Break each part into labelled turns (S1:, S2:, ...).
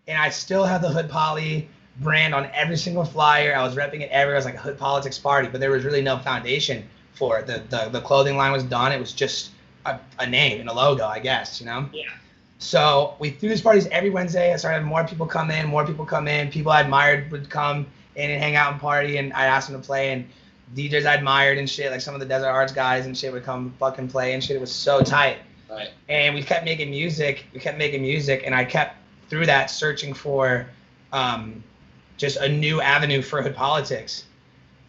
S1: and I still have the Hood Poly brand on every single flyer. I was repping it everywhere. It was like a Hood Politics party, but there was really no foundation for it. The clothing line was done. It was just a name and a logo, I guess, you know?
S2: Yeah.
S1: So we threw these parties every Wednesday. I started having more people come in. People I admired would come in and hang out and party, and I'd ask them to play, and DJs I admired and shit, like some of the Desert Arts guys and shit would come fucking play and shit. It was so tight.
S2: Right.
S1: And we kept making music, and I kept, through that, searching for just a new avenue for Hood Politics.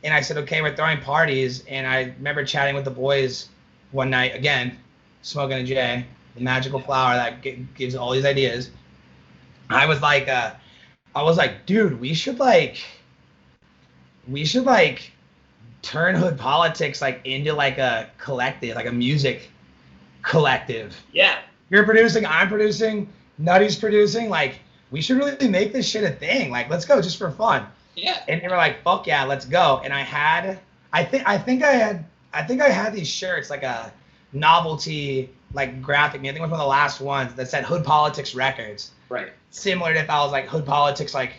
S1: And I said, okay, we're throwing parties, and I remember chatting with the boys one night, again, smoking a J, the magical flower that gives all these ideas. I was like, dude, we should turn Hood Politics like into like a collective, like a music collective.
S2: Yeah.
S1: You're producing, I'm producing, Nutty's producing. Like, we should really make this shit a thing. Like, let's go just for fun.
S2: Yeah.
S1: And they were like, fuck yeah, let's go. And I think I had these shirts, like a novelty, like graphic. I think it was one of the last ones that said Hood Politics Records.
S2: Right.
S1: Similar to if I was like Hood Politics, like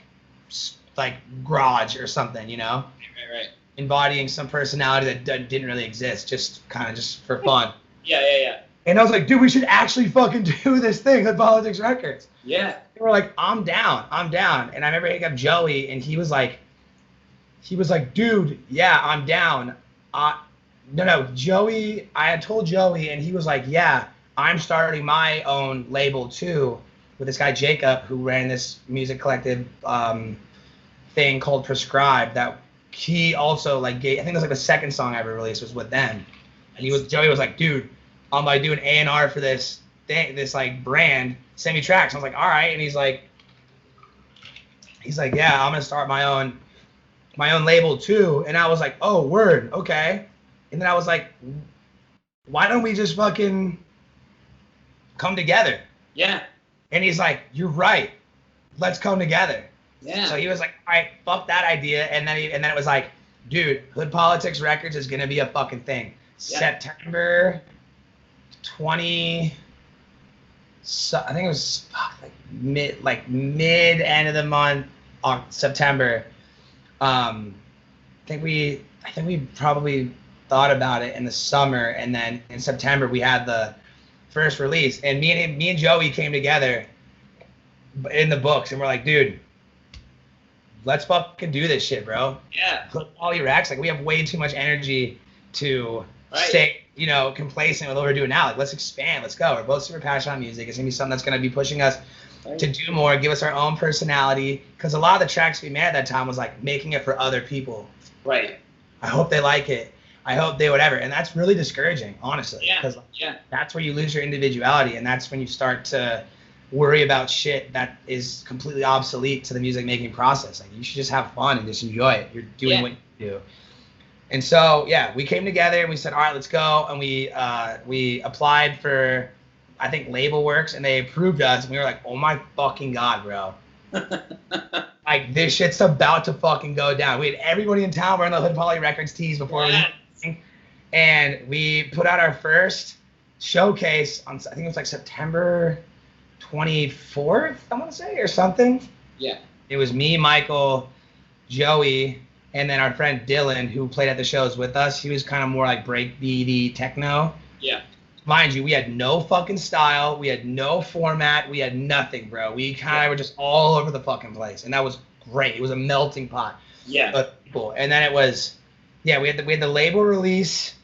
S1: garage or something, you know?
S2: Right.
S1: Embodying some personality that didn't really exist, just kind of just for fun.
S2: Yeah.
S1: And I was like, dude, we should actually fucking do this thing, Hood Politics Records.
S2: Yeah.
S1: They were like, I'm down. And I remember hitting up Joey, and he was like, dude, yeah, I'm down. No, Joey, I had told Joey, and he was like, yeah, I'm starting my own label too, with this guy Jacob, who ran this music collective thing called Prescribe, that he also like gave, I think it was like the second song I ever released was with them. And Joey was like, dude, I'm like doing A&R for this thing, this like brand, send me tracks. I was like, all right. And he's like, yeah, I'm gonna start my own label too. And I was like, oh, word, okay. And then I was like, why don't we just fucking come together?
S2: Yeah.
S1: And he's like, you're right, let's come together.
S2: Yeah.
S1: So he was like, all right, fuck that idea. And then it was like, dude, Hood Politics Records is gonna be a fucking thing. Yeah. September 20. So I think it was mid end of the month, September. I think we probably thought about it in the summer, and then in September we had the first release. And me and Joey came together in the books, and we're like, dude, let's fucking do this shit, bro.
S2: Yeah.
S1: All your racks, like, we have way too much energy to stay, complacent with what we're doing now. Like, let's expand, let's go. We're both super passionate on music. It's gonna be something that's gonna be pushing us to do more, give us our own personality. Because a lot of the tracks we made at that time was like making it for other people.
S2: Right.
S1: I hope they like it. I hope they whatever. And that's really discouraging, honestly.
S2: Yeah.
S1: Because that's where you lose your individuality, and that's when you start to worry about shit that is completely obsolete to the music making process. Like, you should just have fun and just enjoy it. You're doing what you do. And so, yeah, we came together and we said, all right, let's go. And we applied for, I think, Label Works, and they approved us. And we were like, oh my fucking God, bro. Like, this shit's about to fucking go down. We had everybody in town wearing the Hood Poly Records tees before and we put out our first showcase on, I think it was like September 24th, I want to say, or something.
S2: Yeah. It
S1: was me, Michael, Joey, and then our friend Dylan, who played at the shows with us. He was kind of more like breakbeaty techno.
S2: Yeah.
S1: Mind you, we had no fucking style. We had no format. We had nothing, bro. We kind of were just all over the fucking place. And that was great. It was a melting pot.
S2: Yeah.
S1: Of people. And then it was, we had the label release.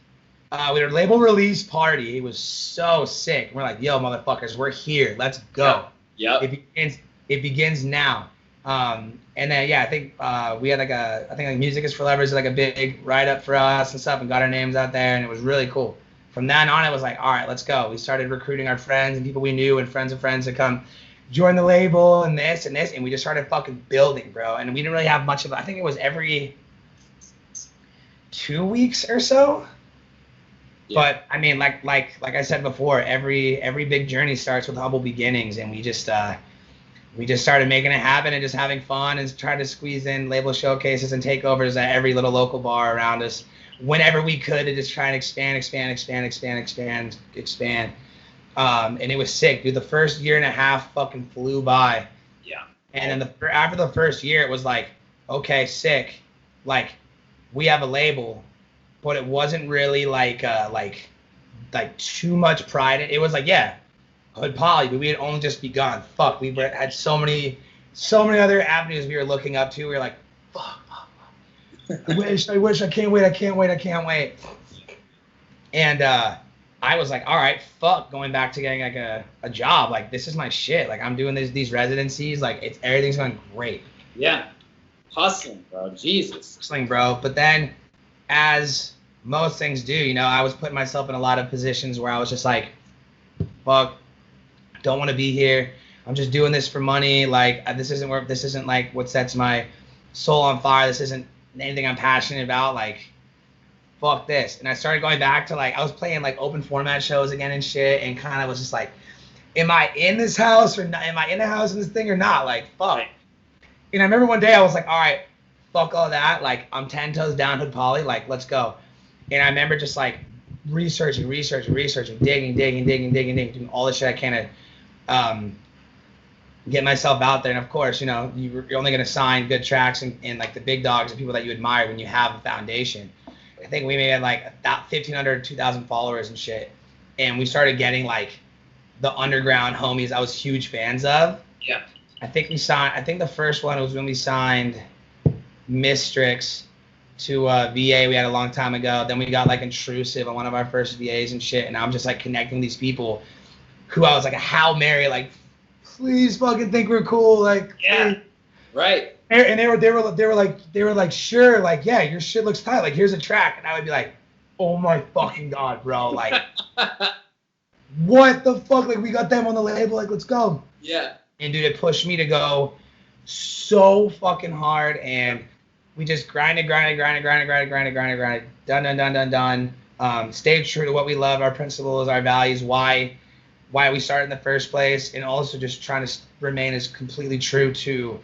S1: We had a label release party. It was so sick. We're like, yo, motherfuckers, we're here. Let's go.
S2: Yeah.
S1: It begins now. And then, I think we had like Music is for Lovers, like a big write-up for us and stuff, and got our names out there, and it was really cool. From then on, it was like, all right, let's go. We started recruiting our friends and people we knew and friends of friends to come join the label and this, and we just started fucking building, bro. And we didn't really have much of it. I think it was every 2 weeks or so. Yeah. But I mean, like I said before, every big journey starts with humble beginnings, and we just started making it happen and just having fun and tried to squeeze in label showcases and takeovers at every little local bar around us whenever we could, to just try and expand. And it was sick, dude. The first year and a half fucking flew by.
S2: Yeah.
S1: And then after the first year, it was like, okay, sick. Like, we have a label, but it wasn't really like too much pride. It was like, yeah, Hood Poly, but we had only just begun. Fuck, we had so many other avenues we were looking up to. We were like, fuck. I wish, I can't wait. And I was like, all right, fuck, going back to getting like a job. Like, this is my shit. Like, I'm doing these residencies. Like, everything's going great.
S2: Yeah. Hustling, bro. Jesus.
S1: Hustling, bro. But then, as most things do, you know, I was putting myself in a lot of positions where I was just like, fuck, don't want to be here. I'm just doing this for money. Like, this isn't like what sets my soul on fire. This isn't anything I'm passionate about. Like, fuck this. And I started going back to, like, I was playing like open format shows again and shit, and kind of was just like, am I in this house or not? Am I in the house in this thing or not? Like, fuck. And I remember one day I was like, all right, fuck all that. Like, I'm 10 toes down, Hood Poly. Like, let's go. And I remember just like researching, digging, doing all the shit I can to get myself out there. And of course, you know, you're only going to sign good tracks and like the big dogs and people that you admire when you have a foundation. I think we may have like 1,500, 2,000 followers and shit. And we started getting like the underground homies I was huge fans of.
S2: Yeah.
S1: I think the first one was when we signed Mistrix to VA we had a long time ago. Then we got like Intrusive on one of our first VAs and shit. And I'm just like connecting these people who I was like a Hail Mary, like, please fucking think we're cool, like,
S2: yeah,
S1: please.
S2: Right.
S1: And they were like, sure, like, yeah, your shit looks tight, like, here's a track. And I would be like, oh my fucking god, bro, like, what the fuck, like, we got them on the label, like, let's go.
S2: Yeah. And
S1: dude, it pushed me to go so fucking hard, and we just grinded, done. Stayed true to what we love, our principles, our values, why we started in the first place, and also just trying to remain as completely true to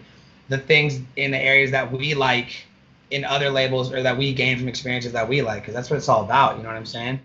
S1: the things in the areas that we like in other labels, or that we gain from experiences that we like, because that's what it's all about, you know what I'm saying?